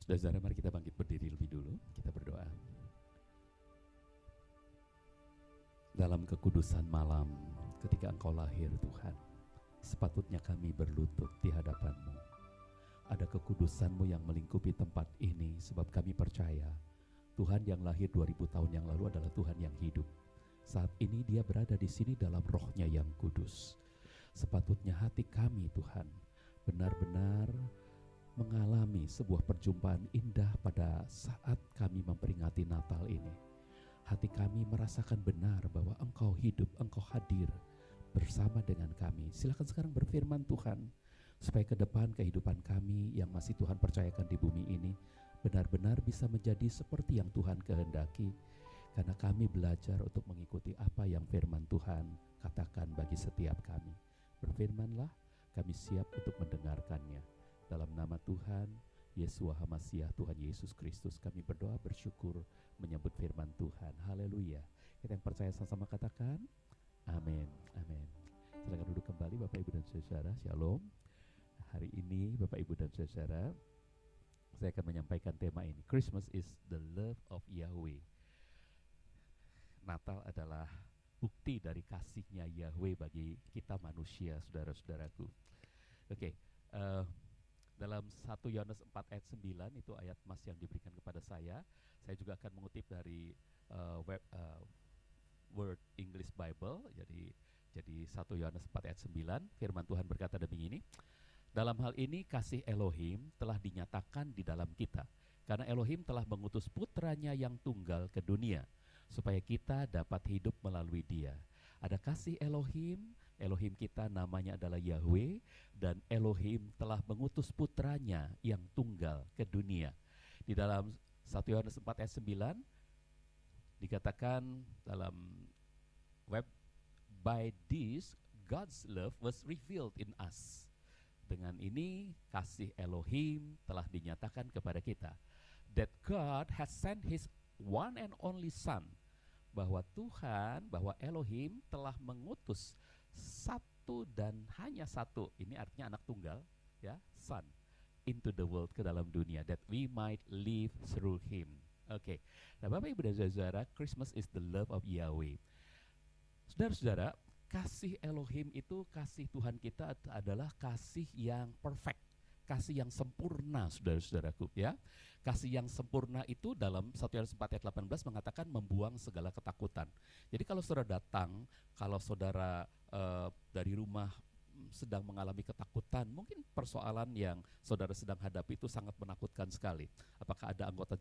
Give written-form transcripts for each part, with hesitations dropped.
Saudara-saudara, mari kita bangkit berdiri lebih dulu. Kita berdoa. Dalam kekudusan malam, ketika Engkau lahir Tuhan, sepatutnya kami berlutut di hadapan-Mu. Ada kekudusan-Mu yang melingkupi tempat ini, sebab kami percaya Tuhan yang lahir 2000 tahun yang lalu adalah Tuhan yang hidup. Saat ini Dia berada di sini dalam roh-Nya yang kudus. Sepatutnya hati kami Tuhan benar-benar mengalami sebuah perjumpaan indah pada saat kami memperingati Natal ini. Hati kami merasakan benar bahwa Engkau hidup, Engkau hadir bersama dengan kami. Silakan sekarang berfirman Tuhan, supaya ke depan kehidupan kami yang masih Tuhan percayakan di bumi ini benar-benar bisa menjadi seperti yang Tuhan kehendaki. Karena kami belajar untuk mengikuti apa yang firman Tuhan katakan bagi setiap kami. Berfirmanlah, kami siap untuk mendengarkannya. Dalam nama Tuhan Yesua HaMasiah, Tuhan Yesus Kristus, kami berdoa bersyukur menyambut firman Tuhan. Haleluya. Kita yang percaya sama-sama katakan amin. Amin. Silakan duduk kembali Bapak Ibu dan Saudara. Shalom. Hari ini Bapak Ibu dan Saudara, saya akan menyampaikan tema ini. Christmas is the love of Yahweh. Natal adalah bukti dari kasihnya Yahweh bagi kita manusia, saudara-saudaraku. Oke, dalam 1 Yohanes 4 ayat 9, itu ayat mas yang diberikan kepada saya. Saya juga akan mengutip dari Word English Bible. Jadi 1 Yohanes 4 ayat 9, firman Tuhan berkata begini. Dalam hal ini kasih Elohim telah dinyatakan di dalam kita, karena Elohim telah mengutus putranya yang tunggal ke dunia, supaya kita dapat hidup melalui Dia. Ada kasih Elohim, Elohim kita namanya adalah Yahweh, dan Elohim telah mengutus putranya yang tunggal ke dunia. Di dalam 1 Yohanes 4 ayat 9 dikatakan dalam web, by this God's love was revealed in us. Dengan ini kasih Elohim telah dinyatakan kepada kita, that God has sent His one and only Son, bahwa Tuhan, bahwa Elohim telah mengutus satu dan hanya satu, ini artinya anak tunggal, ya, Son, into the world, ke dalam dunia, that we might live through Him. Oke. Nah, Bapak Ibu dan Saudara, Christmas is the love of Yahweh. Saudara-saudara, kasih Elohim itu, kasih Tuhan kita adalah kasih yang perfect, kasih yang sempurna, saudara-saudaraku, ya. Kasih yang sempurna itu dalam 1 Yohanes 4 ayat 18 mengatakan membuang segala ketakutan. Jadi kalau saudara datang, kalau saudara dari rumah sedang mengalami ketakutan, mungkin persoalan yang saudara sedang hadapi itu sangat menakutkan sekali. Apakah ada anggota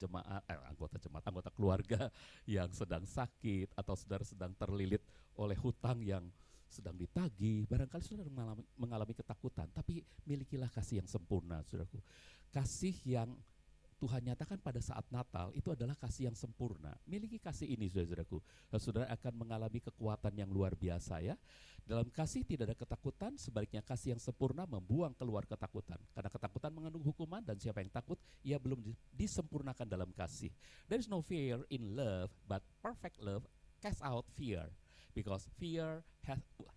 keluarga yang sedang sakit, atau saudara sedang terlilit oleh hutang yang sedang ditagih, barangkali saudara mengalami ketakutan, tapi milikilah kasih yang sempurna, saudaraku. Kasih yang Tuhan nyatakan pada saat Natal itu adalah kasih yang sempurna. Miliki kasih ini, saudara-saudaraku, saudara akan mengalami kekuatan yang luar biasa, ya. Dalam kasih tidak ada ketakutan, sebaliknya kasih yang sempurna membuang keluar ketakutan. Karena ketakutan mengandung hukuman, dan siapa yang takut, ia belum disempurnakan dalam kasih. There is no fear in love, but perfect love casts out fear, because fear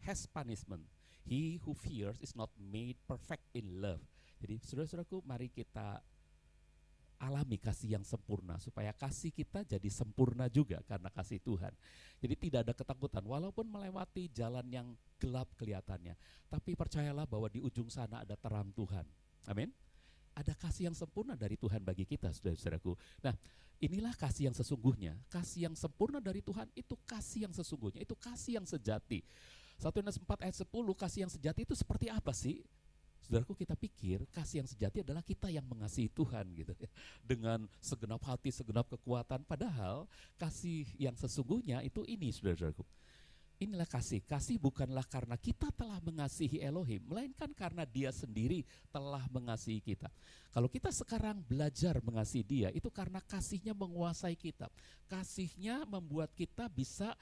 has punishment. He who fears is not made perfect in love. Jadi saudara-saudaraku, mari kita alami kasih yang sempurna, supaya kasih kita jadi sempurna juga karena kasih Tuhan. Jadi tidak ada ketakutan walaupun melewati jalan yang gelap kelihatannya, tapi percayalah bahwa di ujung sana ada terang Tuhan. Amin. Ada kasih yang sempurna dari Tuhan bagi kita, saudara-saudaraku. Nah, inilah kasih yang sesungguhnya. Kasih yang sempurna dari Tuhan itu kasih yang sesungguhnya, itu kasih yang sejati. 1 Yohanes 4 ayat 10, kasih yang sejati itu seperti apa sih? Saudaraku, kita pikir kasih yang sejati adalah kita yang mengasihi Tuhan gitu ya, dengan segenap hati, segenap kekuatan. Padahal kasih yang sesungguhnya itu ini, saudara-saudaraku. Inilah kasih. Kasih bukanlah karena kita telah mengasihi Elohim, melainkan karena Dia sendiri telah mengasihi kita. Kalau kita sekarang belajar mengasihi Dia, itu karena kasih-Nya menguasai kita. Kasih-Nya membuat kita bisa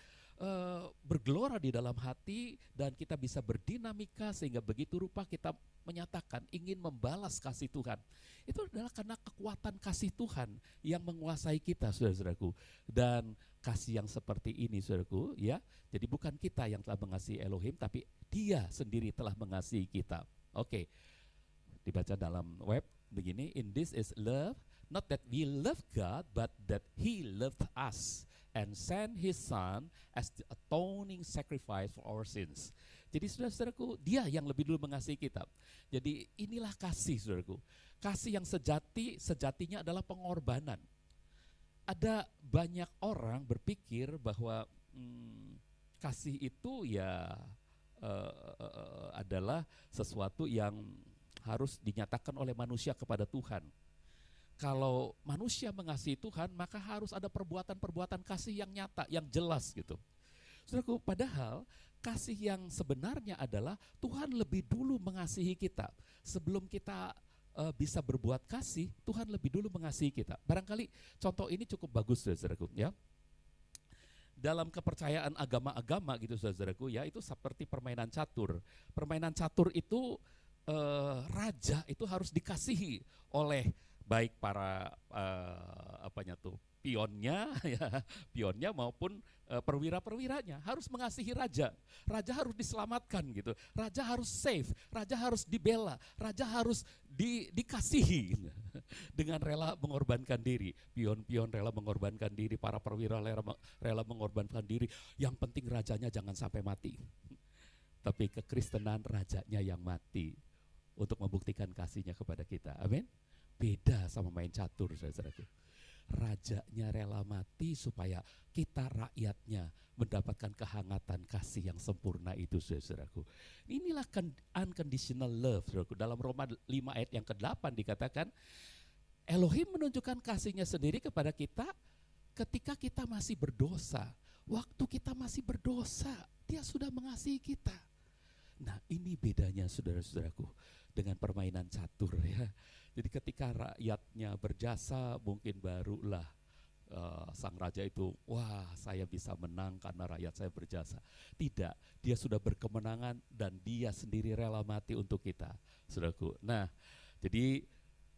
bergelora di dalam hati, dan kita bisa berdinamika sehingga begitu rupa kita menyatakan ingin membalas kasih Tuhan. Itu adalah karena kekuatan kasih Tuhan yang menguasai kita, saudara-saudaraku. Dan kasih yang seperti ini, saudaraku, ya. Jadi bukan kita yang telah mengasihi Elohim, tapi Dia sendiri telah mengasihi kita. Oke. Dibaca dalam web begini, in this is love, Not that we love God, but that He loved us and sent His Son as the atoning sacrifice for our sins. Jadi saudara-saudaraku, Dia yang lebih dulu mengasihi kita. Jadi inilah kasih, saudaraku. Kasih yang sejatinya adalah pengorbanan. Ada banyak orang berpikir bahwa kasih itu ya adalah sesuatu yang harus dinyatakan oleh manusia kepada Tuhan. Kalau manusia mengasihi Tuhan, maka harus ada perbuatan-perbuatan kasih yang nyata, yang jelas gitu. Saudaraku, padahal kasih yang sebenarnya adalah Tuhan lebih dulu mengasihi kita. Sebelum kita bisa berbuat kasih, Tuhan lebih dulu mengasihi kita. Barangkali contoh ini cukup bagus, saudaraku, ya. Dalam kepercayaan agama-agama gitu, saudaraku, ya, itu seperti permainan catur. Permainan catur itu raja itu harus dikasihi oleh baik para pionnya ya, pionnya maupun perwira-perwiranya harus mengasihi raja. Raja harus diselamatkan gitu. Raja harus safe, raja harus dibela, raja harus dikasihi dengan rela mengorbankan diri. Pion-pion rela mengorbankan diri, para perwira rela mengorbankan diri. Yang penting rajanya jangan sampai mati. Tapi kekristenan rajanya yang mati untuk membuktikan kasihnya kepada kita. Amin. Beda sama main catur, saudaraku. Rajanya rela mati supaya kita rakyatnya mendapatkan kehangatan kasih yang sempurna itu, saudaraku. Inilah unconditional love, saudaraku. Dalam Roma 5 ayat yang ke-8 dikatakan, Elohim menunjukkan kasihnya sendiri kepada kita ketika kita masih berdosa. Waktu kita masih berdosa, Dia sudah mengasihi kita. Nah, ini bedanya, saudara-saudaraku, dengan permainan catur ya. Jadi ketika rakyatnya berjasa, mungkin barulah sang raja itu, wah, saya bisa menang karena rakyat saya berjasa. Tidak, dia sudah berkemenangan dan dia sendiri rela mati untuk kita, saudaraku. Nah, jadi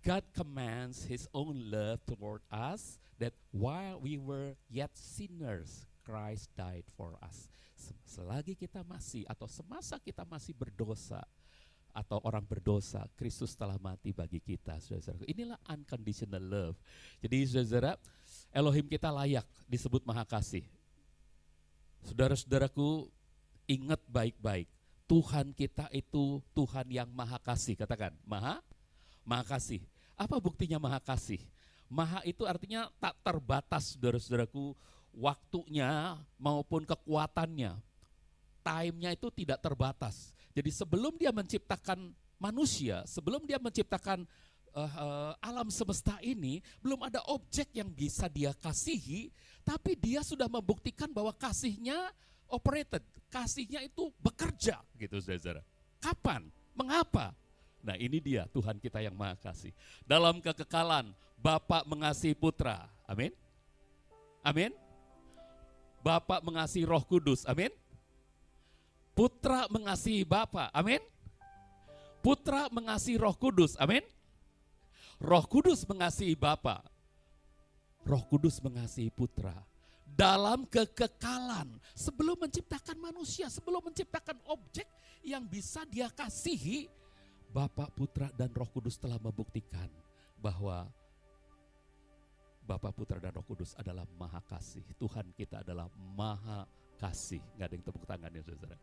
God commands His own love toward us, that while we were yet sinners, Christ died for us. Selagi kita masih atau semasa kita masih berdosa atau orang berdosa, Kristus telah mati bagi kita, saudara-saudara. Inilah unconditional love. Jadi saudara, Elohim kita layak disebut Maha Kasih. Saudara-saudaraku, ingat baik-baik, Tuhan kita itu Tuhan yang Maha Kasih. Katakan, Maha Kasih. Apa buktinya Maha Kasih? Maha itu artinya tak terbatas, saudara-saudaraku, waktunya maupun kekuatannya. Time-nya itu tidak terbatas. Jadi sebelum Dia menciptakan manusia, sebelum Dia menciptakan alam semesta ini, belum ada objek yang bisa Dia kasihi, tapi Dia sudah membuktikan bahwa kasih-Nya operated, kasih-Nya itu bekerja gitu, saudara. Kapan? Mengapa? Nah, ini dia Tuhan kita yang Maha Kasih. Dalam kekekalan, Bapa mengasihi Putra. Amin. Amin. Bapa mengasihi Roh Kudus. Amin. Putra mengasihi Bapa, amin. Putra mengasihi Roh Kudus, amin. Roh Kudus mengasihi Bapa, Roh Kudus mengasihi Putra. Dalam kekekalan, sebelum menciptakan manusia, sebelum menciptakan objek yang bisa Dia kasihi, Bapa, Putra, dan Roh Kudus telah membuktikan bahwa Bapa, Putra, dan Roh Kudus adalah Maha Kasih. Tuhan kita adalah Maha Kasih. Nggak ada yang tepuk tangannya, saudara.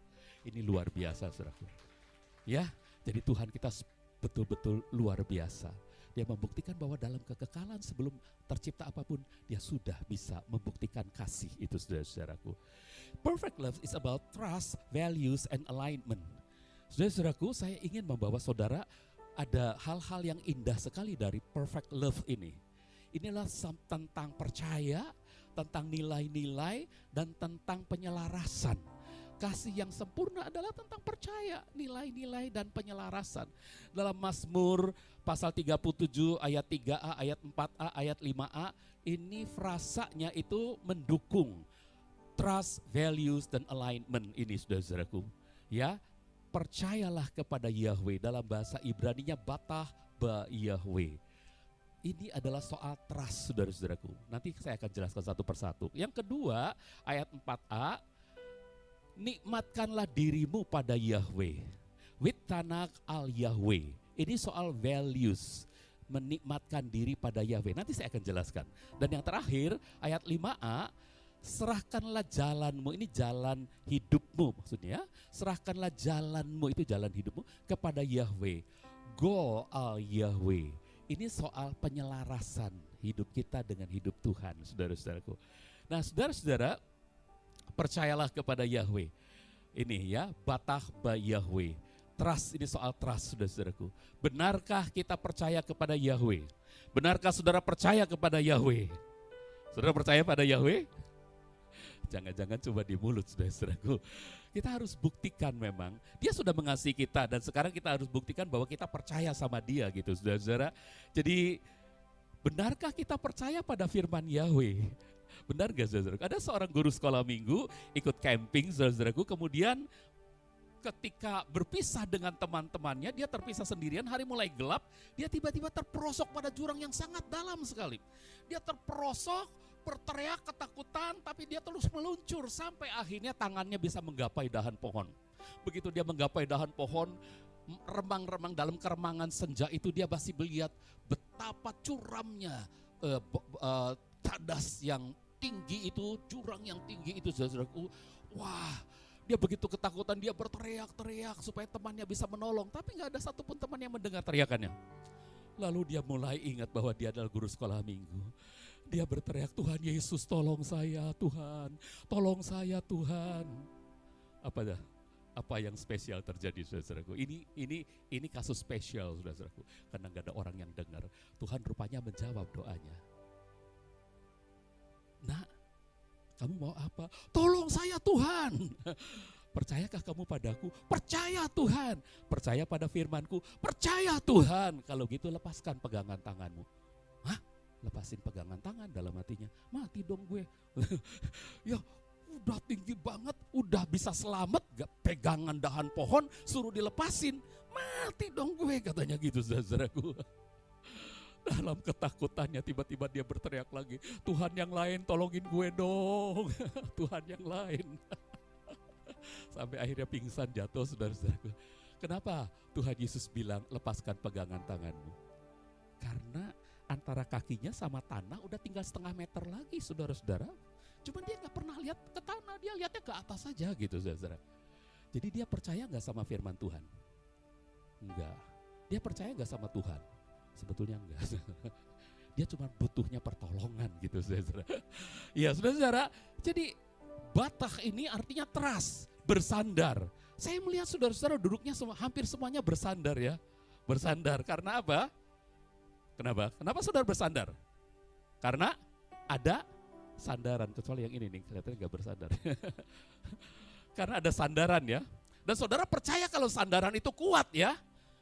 Ini luar biasa, saudaraku. Ya, jadi Tuhan kita betul-betul luar biasa. Dia membuktikan bahwa dalam kekekalan sebelum tercipta apapun, Dia sudah bisa membuktikan kasih itu, saudara-saudaraku. Perfect love is about trust, values, and alignment. Saudara-saudaraku, saya ingin membawa saudara ada hal-hal yang indah sekali dari perfect love ini. Inilah tentang percaya, tentang nilai-nilai, dan tentang penyelarasan. Kasih yang sempurna adalah tentang percaya, nilai-nilai, dan penyelarasan. Dalam Mazmur pasal 37 ayat 3a, ayat 4a, ayat 5a, ini frasanya itu mendukung trust, values, dan alignment ini, saudara-saudaraku. Ya, percayalah kepada Yahweh, dalam bahasa Ibraninya batah ba Yahweh. Ini adalah soal trust, saudara-saudaraku. Nanti saya akan jelaskan satu persatu. Yang kedua, ayat 4a, nikmatkanlah dirimu pada Yahweh. With tanak al Yahweh. Ini soal values. menikmatkan diri pada Yahweh. Nanti saya akan jelaskan. Dan yang terakhir, ayat 5a, serahkanlah jalanmu, ini jalan hidupmu maksudnya. Serahkanlah jalanmu, itu jalan hidupmu, kepada Yahweh. Go al Yahweh. Ini soal penyelarasan hidup kita dengan hidup Tuhan, saudara-saudaraku. Nah, saudara-saudara, percayalah kepada Yahweh. Ini ya, batah ba Yahweh. Trust, ini soal trust, saudara-saudaraku. Benarkah kita percaya kepada Yahweh? Benarkah saudara percaya kepada Yahweh? Saudara percaya pada Yahweh? Jangan-jangan cuma di mulut, saudara-saudaraku. Kita harus buktikan memang dia sudah mengasihi kita, dan sekarang kita harus buktikan bahwa kita percaya sama dia gitu, saudara-saudara. Jadi benarkah kita percaya pada firman Yahweh? Benar gak, saudara? Ada seorang guru sekolah minggu ikut camping, saudaraku, kemudian ketika berpisah dengan teman-temannya, dia terpisah sendirian, hari mulai gelap, dia tiba-tiba terperosok pada jurang yang sangat dalam sekali. Dia terperosok, berteriak ketakutan, tapi dia terus meluncur sampai akhirnya tangannya bisa menggapai dahan pohon. Begitu dia menggapai dahan pohon, remang-remang dalam keremangan senja itu, dia masih melihat betapa curamnya cadas yang tinggi itu, jurang yang tinggi itu, saudaraku. Wah, dia begitu ketakutan, dia berteriak-teriak supaya temannya bisa menolong, tapi gak ada satupun teman yang mendengar teriakannya. Lalu dia mulai ingat bahwa dia adalah guru sekolah minggu. Dia berteriak, Tuhan Yesus, tolong saya Tuhan, tolong saya Tuhan. Apa yang spesial terjadi, saudaraku? Ini kasus spesial, saudaraku, karena gak ada orang yang dengar. Tuhan rupanya menjawab doanya. Nak, kamu mau apa? Tolong saya Tuhan. Percayakah kamu padaku? Percaya Tuhan. Percaya pada firmanku? Percaya Tuhan. Kalau gitu lepaskan pegangan tanganmu. Hah? Lepasin pegangan tangan, dalam hatinya, mati dong gue. Ya udah tinggi banget, udah bisa selamat, gak pegangan dahan pohon, suruh dilepasin, mati dong gue, katanya gitu, saudaraku. Dalam ketakutannya tiba-tiba dia berteriak lagi, Tuhan yang lain tolongin gue dong. Tuhan yang lain. Sampai akhirnya pingsan, jatuh, saudara-saudaraku. Kenapa Tuhan Yesus bilang lepaskan pegangan tanganmu? Karena antara kakinya sama tanah udah tinggal 0,5 meter lagi, saudara-saudara. Cuman dia gak pernah lihat ke tanah, dia lihatnya ke atas saja gitu, saudara-saudara. Jadi dia percaya gak sama firman Tuhan? Enggak. Dia percaya gak sama Tuhan? Sebetulnya enggak. Dia cuma butuhnya pertolongan gitu, saudara. Ya, saudara-saudara. Jadi batah ini artinya trust, bersandar. Saya melihat saudara-saudara duduknya hampir semuanya bersandar ya. Bersandar karena apa? Kenapa saudara bersandar? Karena ada sandaran, kecuali yang ini nih kelihatannya gak bersandar. Karena ada sandaran ya. Dan saudara percaya kalau sandaran itu kuat ya.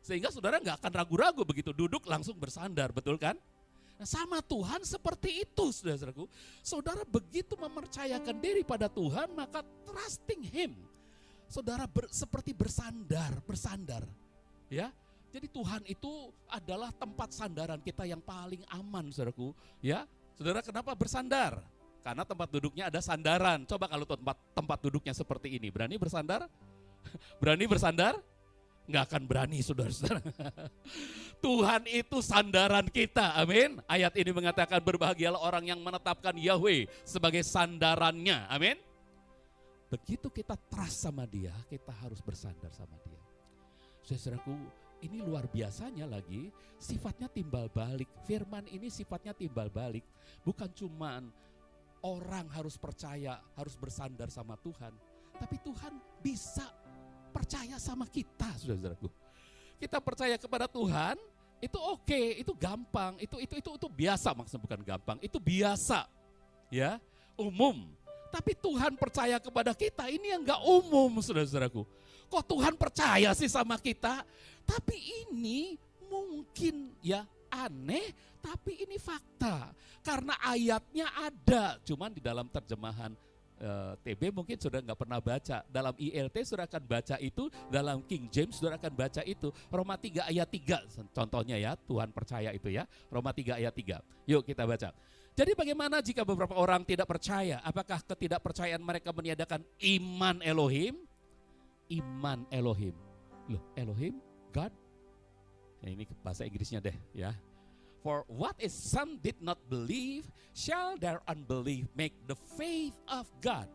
Sehingga saudara gak akan ragu-ragu, begitu duduk langsung bersandar, betul kan? Nah, sama Tuhan seperti itu, saudara-saudaraku. Saudara begitu mempercayakan diri pada Tuhan, maka trusting Him. Saudara seperti bersandar. Ya. Jadi Tuhan itu adalah tempat sandaran kita yang paling aman, saudaraku. Ya. Saudara kenapa bersandar? Karena tempat duduknya ada sandaran. Coba kalau tempat duduknya seperti ini, berani bersandar? Berani bersandar? Nggak akan berani, saudara-saudara. Tuhan itu sandaran kita, amin. Ayat ini mengatakan berbahagialah orang yang menetapkan Yahweh sebagai sandarannya, amin. Begitu kita trust sama dia, kita harus bersandar sama dia. Saudaraku, ini luar biasanya lagi, sifatnya timbal balik. Firman ini sifatnya timbal balik. Bukan cuman orang harus percaya, harus bersandar sama Tuhan, tapi Tuhan bisa percaya sama kita, saudara-saudaraku. Kita percaya kepada Tuhan, itu oke, itu gampang, itu biasa, maksudnya bukan gampang, itu biasa, ya, umum. Tapi Tuhan percaya kepada kita, ini yang gak umum, saudara-saudaraku. Kok Tuhan percaya sih sama kita? Tapi ini mungkin ya aneh, tapi ini fakta. Karena ayatnya ada, cuman di dalam terjemahan TB mungkin sudah nggak pernah baca. Dalam ILT sudah akan baca itu, dalam King James sudah akan baca itu. Roma 3 ayat 3 contohnya ya, Tuhan percaya itu ya. Roma 3 ayat 3. Yuk kita baca. Jadi bagaimana jika beberapa orang tidak percaya? Apakah ketidakpercayaan mereka meniadakan iman Elohim? Iman Elohim. Loh, Elohim, God. Ya, ini bahasa Inggrisnya deh ya. For what is some did not believe, shall their unbelief make the faith of God.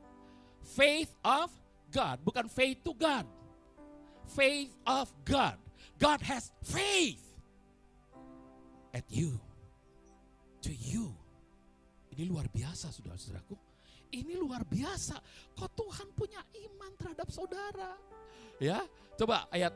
Faith of God, bukan faith to God. Faith of God. God has faith at you, to you. Ini luar biasa, saudara-saudaraku. Ini luar biasa. Kok Tuhan punya iman terhadap saudara? Ya, coba ayat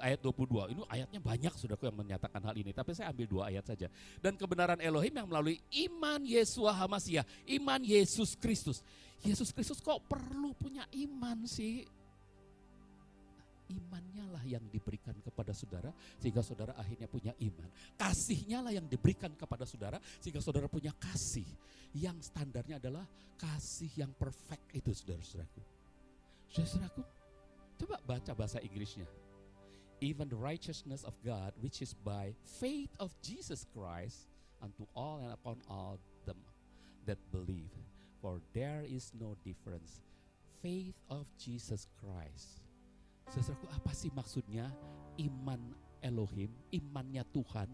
ayat 22. Ini ayatnya banyak, saudaraku, yang menyatakan hal ini. Tapi saya ambil 2 ayat saja. Dan kebenaran Elohim yang melalui iman Yesua HaMasiah, iman Yesus Kristus. Yesus Kristus kok perlu punya iman sih? Imannya lah yang diberikan kepada saudara sehingga saudara akhirnya punya iman. Kasihnya lah yang diberikan kepada saudara sehingga saudara punya kasih. Yang standarnya adalah kasih yang perfect itu, saudara-saudaraku. Saudara-saudaraku, coba baca bahasa Inggrisnya. Even the righteousness of God which is by faith of Jesus Christ unto all and upon all them that believe. For there is no difference. Faith of Jesus Christ. Saudaraku, apa sih maksudnya iman Elohim, imannya Tuhan?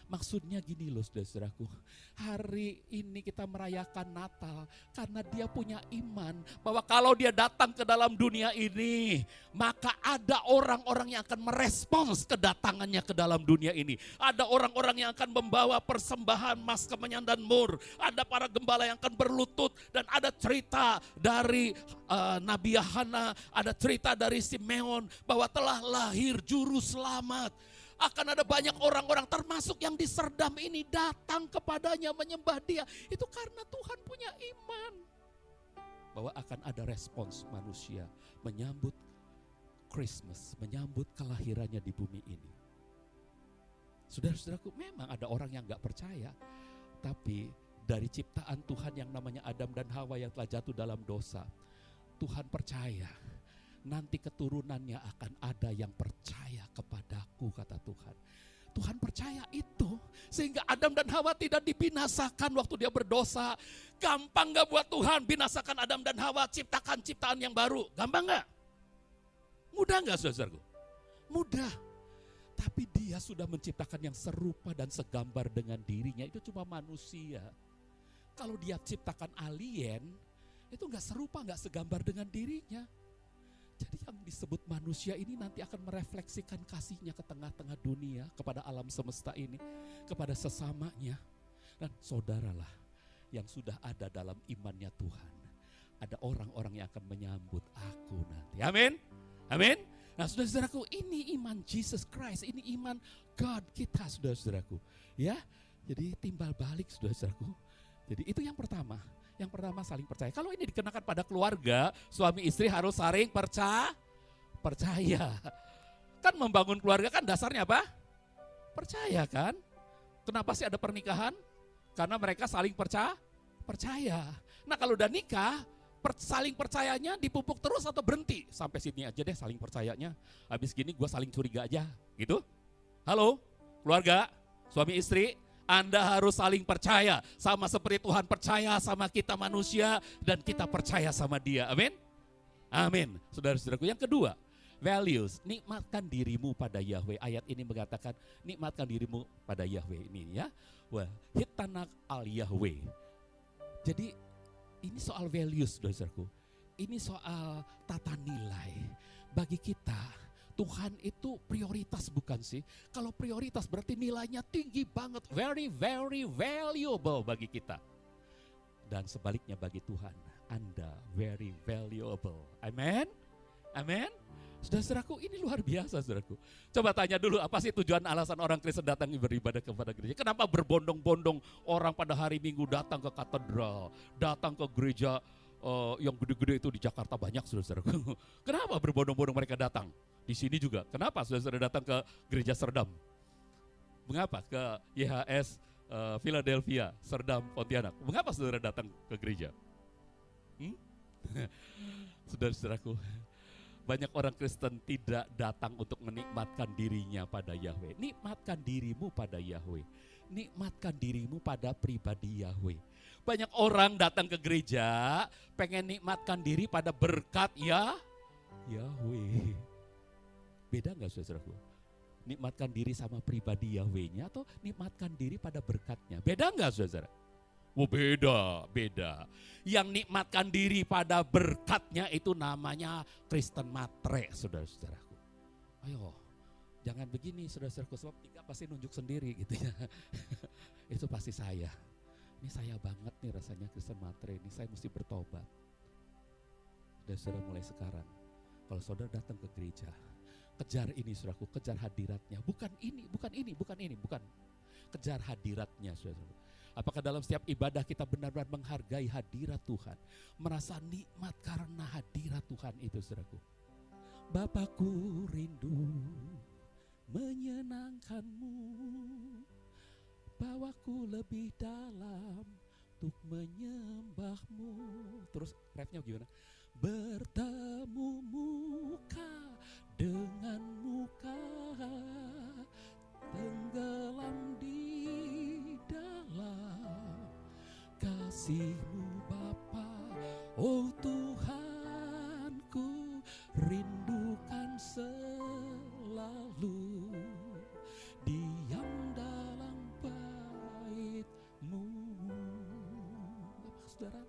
Maksudnya gini loh, saudaraku, hari ini kita merayakan Natal karena dia punya iman bahwa kalau dia datang ke dalam dunia ini, maka ada orang-orang yang akan merespons kedatangannya ke dalam dunia ini. Ada orang-orang yang akan membawa persembahan mas, kemenyan, dan mur. Ada para gembala yang akan berlutut, dan ada cerita dari Nabi Yohana, ada cerita dari Simeon bahwa telah lahir juru selamat. Akan ada banyak orang-orang termasuk yang di Serdam ini datang kepadanya menyembah dia. Itu karena Tuhan punya iman. Bahwa akan ada respons manusia menyambut Christmas, menyambut kelahirannya di bumi ini. Saudara-saudaraku, memang ada orang yang gak percaya. Tapi dari ciptaan Tuhan yang namanya Adam dan Hawa yang telah jatuh dalam dosa, Tuhan percaya nanti keturunannya akan ada yang percaya kepadaku, kata Tuhan. Tuhan percaya itu sehingga Adam dan Hawa tidak dibinasakan waktu dia berdosa. Gampang gak buat Tuhan binasakan Adam dan Hawa, ciptakan ciptaan yang baru? Gampang gak? Mudah gak, saudaraku? Mudah. Tapi dia sudah menciptakan yang serupa dan segambar dengan dirinya. Itu cuma manusia. Kalau dia ciptakan alien, itu gak serupa, gak segambar dengan dirinya. Jadi yang disebut manusia ini nanti akan merefleksikan kasihnya ke tengah-tengah dunia, kepada alam semesta ini, kepada sesamanya. Dan saudaralah yang sudah ada dalam imannya Tuhan. Ada orang-orang yang akan menyambut aku nanti. Amin. Amin. Nah, saudara-saudaraku, ini iman Jesus Christ, ini iman God kita, saudara-saudaraku. Ya, jadi timbal balik, saudara-saudaraku. Jadi itu yang pertama. Yang pertama, saling percaya. Kalau ini dikenakan pada keluarga, suami istri harus saling percaya. Kan membangun keluarga kan dasarnya apa? Percaya kan? Kenapa sih ada pernikahan? Karena mereka saling percaya. Nah, kalau udah nikah, saling percayanya dipupuk terus atau berhenti? Sampai sini aja deh saling percayanya. Habis gini gue saling curiga aja, gitu. Halo, keluarga, suami istri, Anda harus saling percaya. Sama seperti Tuhan percaya sama kita manusia dan kita percaya sama dia. Amin? Amin. Saudara-saudaraku, yang kedua, values. Nikmatkan dirimu pada Yahweh. Ayat ini mengatakan nikmatkan dirimu pada Yahweh ini ya. Wah, hitanak al Yahweh. Jadi ini soal values, saudara-saudaraku. Ini soal tata nilai. Bagi kita, Tuhan itu prioritas bukan sih? Kalau prioritas berarti nilainya tinggi banget. Very, very valuable bagi kita. Dan sebaliknya bagi Tuhan, Anda very valuable. Amen? Amen? Saudara-saudaraku, ini luar biasa, saudaraku. Coba tanya dulu, apa sih tujuan alasan orang Kristen datang beribadah kepada gereja? Kenapa berbondong-bondong orang pada hari Minggu datang ke katedral, datang ke gereja yang gede-gede itu di Jakarta banyak, saudara-saudaraku. Kenapa berbondong-bondong mereka datang? Di sini juga. Kenapa saudara-saudara datang ke gereja Serdam? Mengapa ke YHS Philadelphia, Serdam, Pontianak? Mengapa saudara datang ke gereja? Saudara-saudaraku, banyak orang Kristen tidak datang untuk menikmatkan dirinya pada Yahweh. Nikmatkan dirimu pada Yahweh. Nikmatkan dirimu pada pribadi Yahweh. Banyak orang datang ke gereja pengen nikmatkan diri pada berkat Yahweh. Beda enggak, saudaraku? Nikmatkan diri sama pribadi Yahweh-nya atau nikmatkan diri pada berkatnya? Beda nggak saudara? Oh beda. Yang nikmatkan diri pada berkatnya itu namanya Kristen matre, saudara-saudaraku. Ayo, jangan begini saudara-saudaraku, sebab 3 pasti nunjuk sendiri gitu ya. Itu pasti saya. Ini saya banget nih rasanya Kristen matre, ini saya mesti bertobat. Saudara mulai sekarang, kalau saudara datang ke gereja, kejar ini saudaraku, kejar hadiratnya. Bukan ini. Kejar hadiratnya saudara. Apakah dalam setiap ibadah kita benar-benar menghargai hadirat Tuhan, merasa nikmat karena hadirat Tuhan itu saudaraku. Bapakku rindu menyenangkanmu, bawaku lebih dalam untuk menyembahmu. Terus refnya gimana? Bertemu muka dengan muka, tenggelam di dalam kasih-Mu Bapa. Oh Tuhanku, rindukan selalu diam dalam bait-Mu. Saudara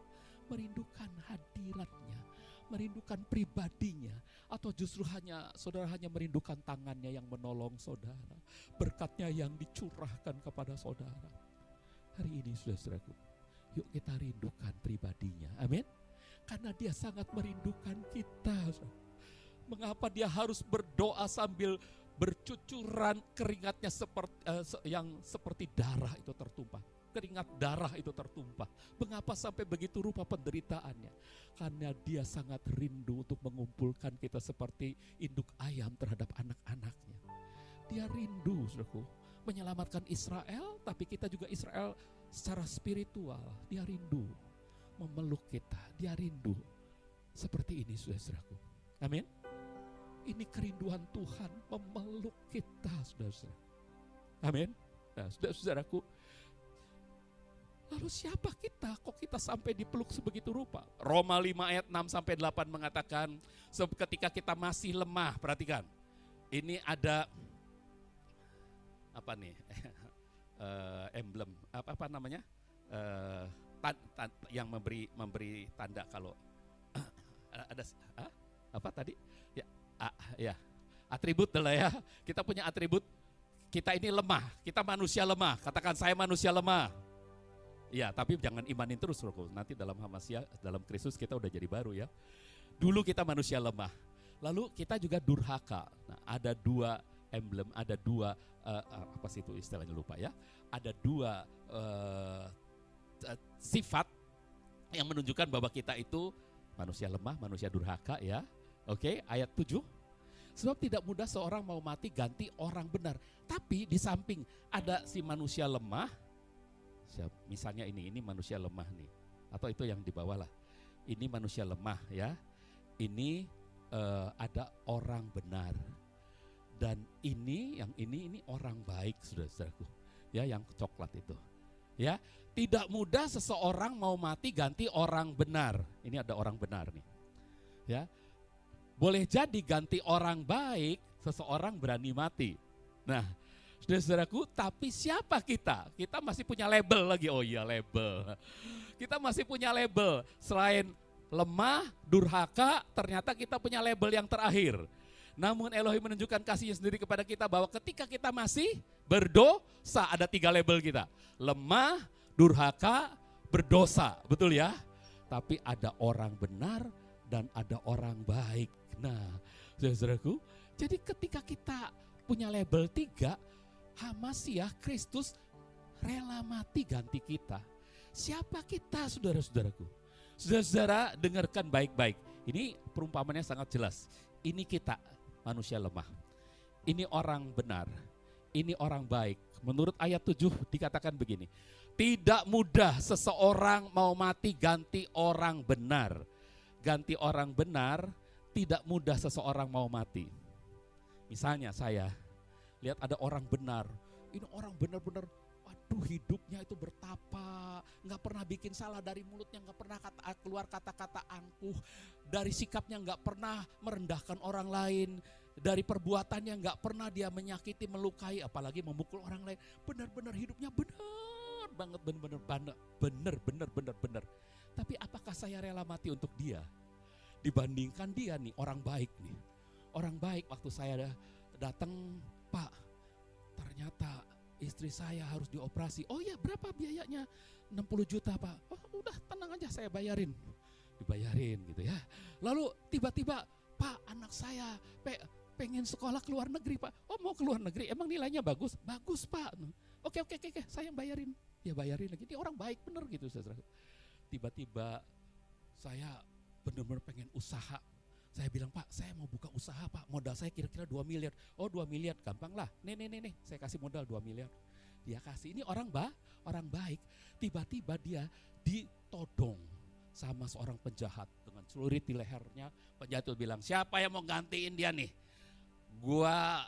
merindukan hadiratnya, merindukan pribadinya, atau justru saudara hanya merindukan tangannya yang menolong saudara, berkatnya yang dicurahkan kepada saudara. Hari ini saudara-saudaraku, yuk kita rindukan pribadinya, amin. Karena dia sangat merindukan kita. Mengapa dia harus berdoa sambil bercucuran keringatnya seperti darah itu tertumpah. Keringat darah itu tertumpah. Mengapa sampai begitu rupa penderitaannya? Karena dia sangat rindu untuk mengumpulkan kita seperti induk ayam terhadap anak-anaknya. Dia rindu, saudaraku, menyelamatkan Israel, tapi kita juga Israel secara spiritual. Dia rindu memeluk kita. Dia rindu seperti ini, saudara-saudaraku. Amin. Ini kerinduan Tuhan memeluk kita, saudara-saudara. Amin. Nah, saudara-saudaraku, lalu siapa kita? Kok kita sampai dipeluk sebegitu rupa? Roma 5 ayat 6-8 mengatakan, ketika kita masih lemah, perhatikan. Ini ada apa nih? Emblem, apa namanya? Yang memberi tanda kalau ada apa tadi? Ya, atribut lah ya. Kita punya atribut. Kita ini lemah, kita manusia lemah. Katakan saya manusia lemah. Ya, tapi jangan imanin terus, nanti dalam Hamasya, dalam Kristus kita udah jadi baru ya. Dulu kita manusia lemah, lalu kita juga durhaka. Nah, ada 2 emblem, ada 2 apa sih itu istilahnya lupa ya. Ada 2 sifat yang menunjukkan bahwa kita itu manusia lemah, manusia durhaka ya. Oke, ayat 7. Sebab tidak mudah seorang mau mati ganti orang benar. Tapi di samping ada si manusia lemah, misalnya ini manusia lemah nih, atau itu yang di bawah lah. Ini manusia lemah ya. Ini ada orang benar. Dan ini orang baik, saudara-saudaraku. Ya, yang coklat itu. Ya, tidak mudah seseorang mau mati ganti orang benar. Ini ada orang benar nih. Ya. Boleh jadi ganti orang baik, seseorang berani mati. Nah, saudara-saudaraku, tapi siapa kita? Kita masih punya label lagi. Oh iya, label. Kita masih punya label. Selain lemah, durhaka, ternyata kita punya label yang terakhir. Namun Elohim menunjukkan kasihnya sendiri kepada kita bahwa ketika kita masih berdosa, ada 3 label kita. Lemah, durhaka, berdosa. Betul ya? Tapi ada orang benar dan ada orang baik. Nah, saudaraku, jadi ketika kita punya label 3, Hamasya, Kristus rela mati ganti kita. Siapa kita, saudara-saudaraku? Saudara-saudara, dengarkan baik-baik. Ini perumpamannya sangat jelas. Ini kita, manusia lemah. Ini orang benar. Ini orang baik. Menurut ayat 7 dikatakan begini. Tidak mudah seseorang mau mati ganti orang benar. Ganti orang benar, tidak mudah seseorang mau mati. Misalnya saya lihat ada orang benar, ini orang benar-benar, waduh hidupnya itu bertapa, gak pernah bikin salah, dari mulutnya gak pernah keluar kata-kata angkuh, dari sikapnya gak pernah merendahkan orang lain. Dari perbuatannya nggak pernah dia menyakiti, melukai, apalagi memukul orang lain. Benar-benar hidupnya benar banget, benar. Tapi apakah saya rela mati untuk dia? Dibandingkan dia nih, orang baik nih. Orang baik waktu saya datang, Pak, ternyata istri saya harus dioperasi. Oh ya, berapa biayanya? 60 juta Pak. Oh udah, tenang aja, saya bayarin. Dibayarin gitu ya. Lalu tiba-tiba, Pak, anak saya pengen sekolah ke luar negeri Pak. Oh mau ke luar negeri, emang nilainya bagus? Bagus Pak. Oke, saya bayarin. Ya bayarin lagi, ini orang baik bener gitu saudara. Tiba-tiba saya benar-benar pengen usaha. Saya bilang, Pak, saya mau buka usaha Pak, modal saya kira-kira 2 miliar. Oh 2 miliar, gampang lah. Nih, saya kasih modal 2 miliar. Dia kasih, ini orang baik. Tiba-tiba dia ditodong sama seorang penjahat dengan celurit di lehernya. Penjahat itu bilang, siapa yang mau gantiin dia nih? Gua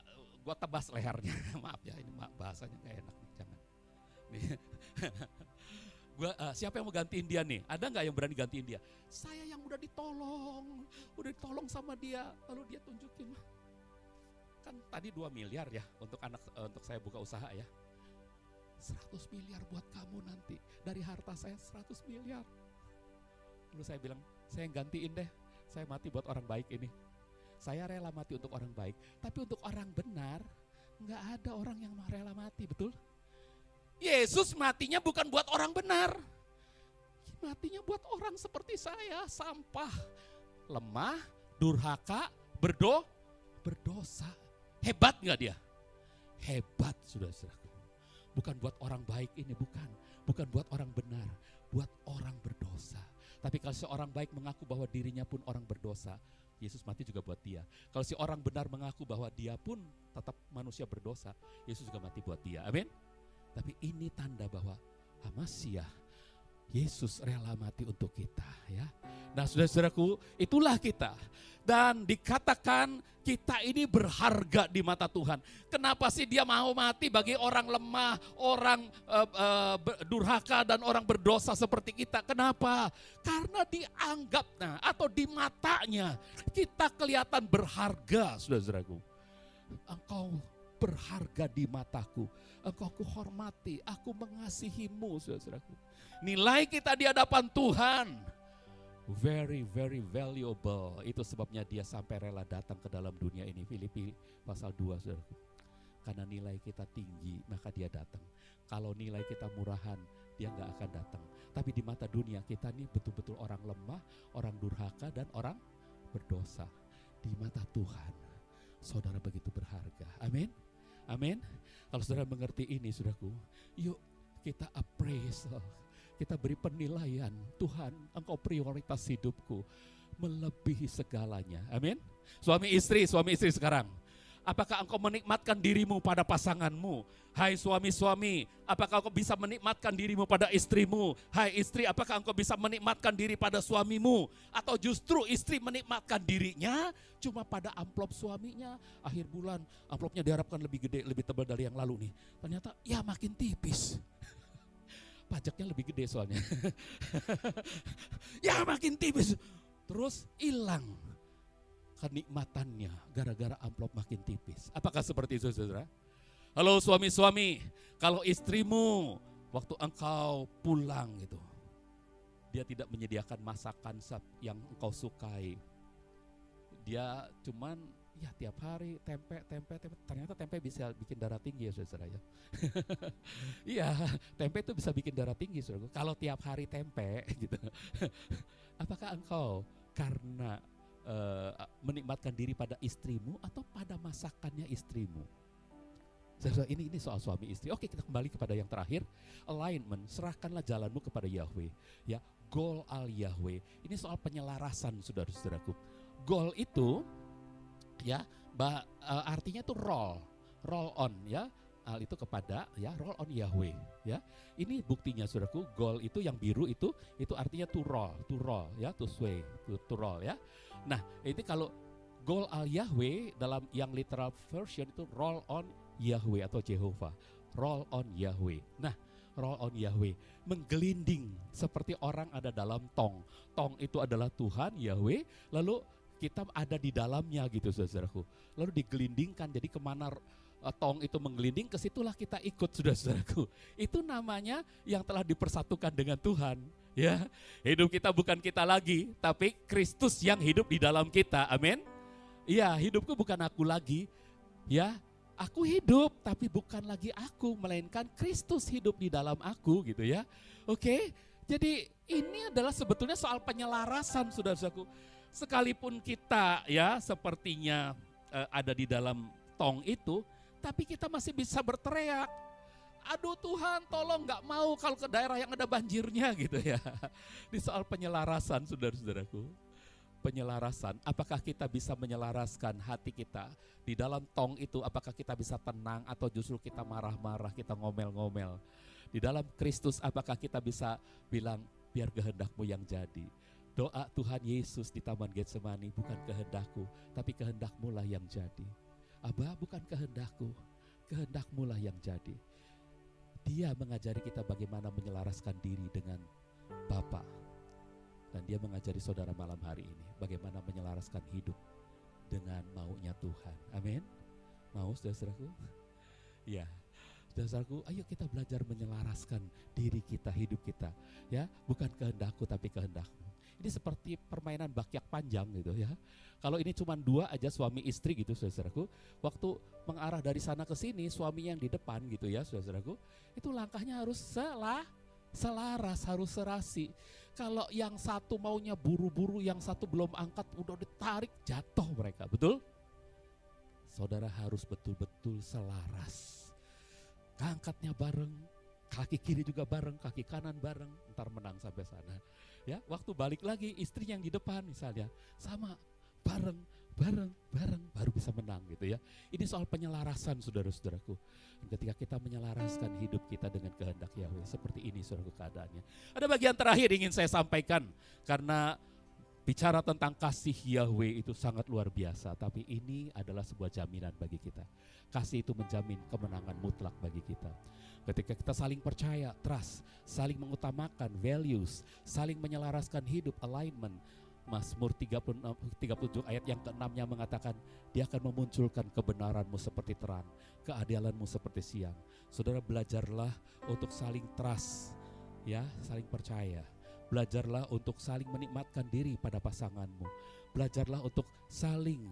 tebas lehernya. Maaf ya, ini bahasanya gak enak nih, jangan. Siapa yang mau gantiin dia nih? Ada nggak yang berani gantiin dia? Saya yang udah ditolong sama dia. Lalu dia tunjukin, kan tadi 2 miliar ya untuk saya buka usaha ya. 100 miliar buat kamu nanti. Dari harta saya 100 miliar. Lalu saya bilang, saya yang gantiin deh. Saya mati buat orang baik ini. Saya rela mati untuk orang baik. Tapi untuk orang benar, nggak ada orang yang rela mati, betul? Yesus matinya bukan buat orang benar. Matinya buat orang seperti saya, sampah, lemah, durhaka, berdosa. Hebat nggak dia? Hebat, saudara-saudaraku. Bukan buat orang baik ini, bukan buat orang benar, buat orang berdosa. Tapi kalau seorang baik mengaku bahwa dirinya pun orang berdosa, Yesus mati juga buat dia. Kalau si orang benar mengaku bahwa dia pun tetap manusia berdosa, Yesus juga mati buat dia. Amin. Tapi ini tanda bahwa Hamasiah, Yesus rela mati untuk kita ya. Nah saudara-saudaraku, itulah kita. Dan dikatakan kita ini berharga di mata Tuhan. Kenapa sih dia mau mati bagi orang lemah, orang durhaka dan orang berdosa seperti kita? Kenapa? Karena dianggapnya atau di matanya kita kelihatan berharga, saudara-saudaraku. Engkau berharga di mataku, engkau kuhormati, aku mengasihimu, saudara-saudaraku. Nilai kita di hadapan Tuhan very valuable. Itu sebabnya dia sampai rela datang ke dalam dunia ini. Filipi pasal 2, saudaraku. Karena nilai kita tinggi, maka dia datang. Kalau nilai kita murahan, dia gak akan datang. Tapi di mata dunia kita nih betul-betul orang lemah, orang durhaka, dan orang berdosa. Di mata Tuhan, saudara begitu berharga. Amin. Amin. Kalau saudara mengerti ini, saudaraku, yuk kita appraisal. Kita beri penilaian, Tuhan, engkau prioritas hidupku melebihi segalanya. Amin. Suami istri sekarang. Apakah engkau menikmatkan dirimu pada pasanganmu? Hai suami-suami, apakah engkau bisa menikmatkan dirimu pada istrimu? Hai istri, apakah engkau bisa menikmatkan diri pada suamimu? Atau justru istri menikmatkan dirinya cuma pada amplop suaminya? Akhir bulan amplopnya diharapkan lebih gede, lebih tebal dari yang lalu nih. Ternyata ya makin tipis. Pajaknya lebih gede soalnya. Ya makin tipis. Terus hilang kenikmatannya gara-gara amplop makin tipis. Apakah seperti itu, saudara? Halo suami-suami, kalau istrimu waktu engkau pulang gitu, dia tidak menyediakan masakan yang engkau sukai. Dia cuman ya tiap hari tempe. Ternyata tempe bisa bikin darah tinggi ya saudara ya. Iya, tempe itu bisa bikin darah tinggi saudara. Kalau tiap hari tempe gitu. Apakah engkau karena menikmatkan diri pada istrimu atau pada masakannya istrimu? Saudara, ini soal suami istri. Oke, kita kembali kepada yang terakhir. Alignment, serahkanlah jalanmu kepada Yahweh. Ya, goal al Yahweh. Ini soal penyelarasan saudara-saudaraku. Goal itu ya, artinya itu roll on ya, itu kepada ya roll on Yahweh ya. Ini buktinya saudaraku, goal itu yang biru itu artinya to roll ya, to sway, to roll ya. Nah, ini kalau goal al Yahweh dalam yang literal version itu roll on Yahweh atau Jehovah, roll on Yahweh. Nah, roll on Yahweh, menggelinding seperti orang ada dalam tong. Tong itu adalah Tuhan Yahweh, lalu kita ada di dalamnya gitu saudaraku. Lalu digelindingkan, jadi kemana tong itu menggelinding, ke situlah kita ikut saudaraku. Itu namanya yang telah dipersatukan dengan Tuhan. Ya, hidup kita bukan kita lagi, tapi Kristus yang hidup di dalam kita. Amin. Iya, hidupku bukan aku lagi. Ya, aku hidup, tapi bukan lagi aku, melainkan Kristus hidup di dalam aku gitu ya. Oke, jadi ini adalah sebetulnya soal penyelarasan saudaraku. Sekalipun kita ya sepertinya ada di dalam tong itu, tapi kita masih bisa berteriak, aduh Tuhan tolong, gak mau kalau ke daerah yang ada banjirnya gitu ya. Ini soal penyelarasan saudara-saudaraku. Penyelarasan, apakah kita bisa menyelaraskan hati kita di dalam tong itu, apakah kita bisa tenang atau justru kita marah-marah, kita ngomel-ngomel. Di dalam Kristus apakah kita bisa bilang biar kehendak-Mu yang jadi. Doa Tuhan Yesus di Taman Getsemani, bukan kehendakku, tapi kehendak-Mu lah yang jadi. Aba, bukan kehendakku, kehendak-Mu lah yang jadi. Dia mengajari kita bagaimana menyelaraskan diri dengan Bapa. Dan dia mengajari saudara malam hari ini bagaimana menyelaraskan hidup dengan maunya Tuhan. Amin. Mau saudara-saudaraku? Ya. Saudara-saudaraku, ayo kita belajar menyelaraskan diri kita, hidup kita. Ya, bukan kehendakku tapi kehendak-Mu. Ini seperti permainan bakyak panjang gitu ya. Kalau ini cuma dua aja suami istri gitu saudaraku, waktu mengarah dari sana ke sini suaminya yang di depan gitu ya saudaraku, itu langkahnya harus selaras, harus serasi. Kalau yang satu maunya buru-buru, yang satu belum angkat udah ditarik, jatuh mereka, betul? Saudara harus betul-betul selaras. Angkatnya bareng, kaki kiri juga bareng, kaki kanan bareng, ntar menang sampai sana. Ya, waktu balik lagi istri yang di depan misalnya, sama bareng baru bisa menang gitu ya. Ini soal penyelarasan saudara-saudaraku. Ketika kita menyelaraskan hidup kita dengan kehendak Yahweh, seperti ini saudaraku keadaannya. Ada bagian terakhir ingin saya sampaikan, karena bicara tentang kasih Yahweh itu sangat luar biasa, tapi ini adalah sebuah jaminan bagi kita. Kasih itu menjamin kemenangan mutlak bagi kita. Ketika kita saling percaya, trust, saling mengutamakan values, saling menyelaraskan hidup, alignment. Mazmur 37 ayat yang ke-6-nya mengatakan, dia akan memunculkan kebenaran-Mu seperti terang, keadilan-Mu seperti siang. Saudara, belajarlah untuk saling trust, ya, saling percaya. Belajarlah untuk saling menikmatkan diri pada pasanganmu. Belajarlah untuk saling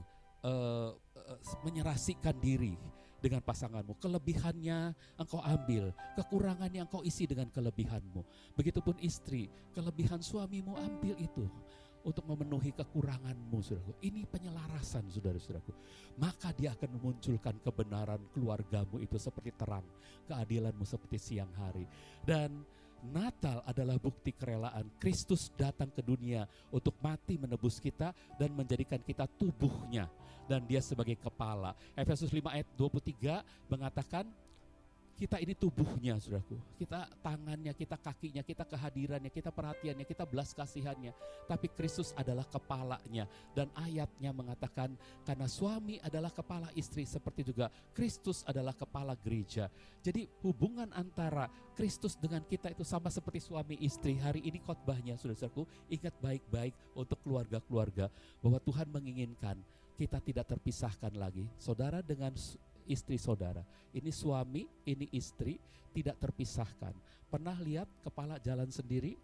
menyerasikan diri dengan pasanganmu. Kelebihannya engkau ambil, kekurangannya engkau isi dengan kelebihanmu. Begitupun istri, kelebihan suamimu ambil itu untuk memenuhi kekuranganmu, saudaraku. Ini penyelarasan, saudara-saudaraku. Maka dia akan memunculkan kebenaran keluargamu itu seperti terang, keadilanmu seperti siang hari. Dan Natal adalah bukti kerelaan Kristus datang ke dunia untuk mati menebus kita dan menjadikan kita tubuhnya, dan dia sebagai kepala. Efesus 5 ayat 23 mengatakan kita ini tubuhnya, saudaraku. Kita tangannya, kita kakinya, kita kehadirannya, kita perhatiannya, kita belas kasihannya. Tapi Kristus adalah kepalanya. Dan ayatnya mengatakan karena suami adalah kepala istri, seperti juga Kristus adalah kepala gereja. Jadi hubungan antara Kristus dengan kita itu sama seperti suami istri. Hari ini khotbahnya, saudaraku, ingat baik-baik untuk keluarga-keluarga bahwa Tuhan menginginkan kita tidak terpisahkan lagi. Saudara dengan istri saudara, ini suami, ini istri, tidak terpisahkan. Pernah lihat kepala jalan sendiri?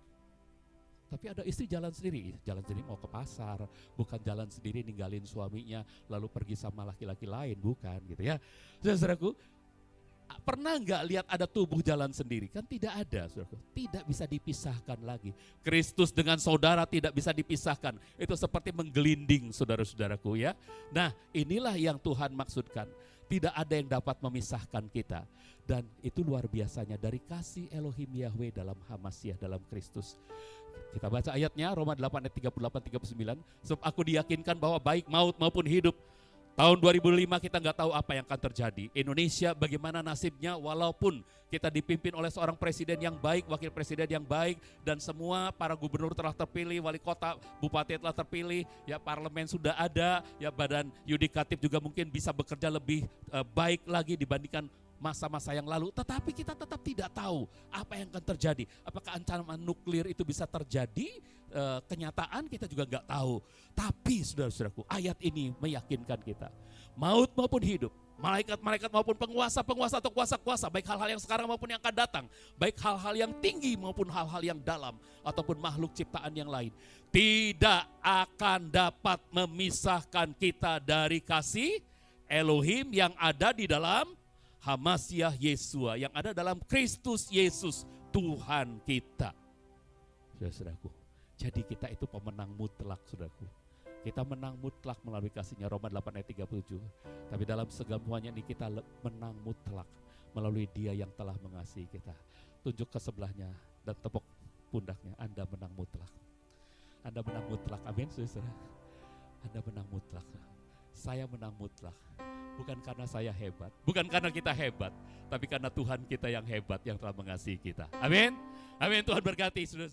Tapi ada istri jalan sendiri mau ke pasar, bukan jalan sendiri ninggalin suaminya lalu pergi sama laki-laki lain, bukan gitu ya. Saudaraku, pernah nggak lihat ada tubuh jalan sendiri? Kan tidak ada, saudaraku. Tidak bisa dipisahkan lagi. Kristus dengan saudara tidak bisa dipisahkan. Itu seperti menggelinding, saudara-saudaraku ya. Nah, inilah yang Tuhan maksudkan. Tidak ada yang dapat memisahkan kita. Dan itu luar biasanya dari kasih Elohim Yahweh dalam Hamasyah, dalam Kristus. Kita baca ayatnya, Roma 8 ayat 38-39. Sebab aku diyakinkan bahwa baik maut maupun hidup, tahun 2005 kita nggak tahu apa yang akan terjadi. Indonesia bagaimana nasibnya, walaupun kita dipimpin oleh seorang presiden yang baik, wakil presiden yang baik, dan semua para gubernur telah terpilih, wali kota, bupati telah terpilih, ya parlemen sudah ada, ya badan yudikatif juga mungkin bisa bekerja lebih baik lagi dibandingkan masa-masa yang lalu, tetapi kita tetap tidak tahu apa yang akan terjadi. Apakah ancaman nuklir itu bisa terjadi? Kenyataan kita juga nggak tahu. Tapi saudara-saudaraku, ayat ini meyakinkan kita. Maut maupun hidup, malaikat-malaikat maupun penguasa-penguasa atau kuasa-kuasa, baik hal-hal yang sekarang maupun yang akan datang, baik hal-hal yang tinggi maupun hal-hal yang dalam, ataupun makhluk ciptaan yang lain, tidak akan dapat memisahkan kita dari kasih Elohim yang ada di dalam Hamasiah Yesua, yang ada dalam Kristus Yesus Tuhan kita. Saudara-saudaraku, jadi kita itu pemenang mutlak, saudaraku. Kita menang mutlak melalui kasih-Nya, Roma 8 ayat 37. Tapi dalam semuanya ini kita menang mutlak melalui Dia yang telah mengasihi kita. Tunjuk ke sebelahnya dan tepuk pundaknya, Anda menang mutlak. Anda menang mutlak, amin saudara. Anda menang mutlak. Saya menang mutlak. Bukan karena saya hebat, bukan karena kita hebat, tapi karena Tuhan kita yang hebat yang telah mengasihi kita. Amin. Amin. Tuhan berkati saudara.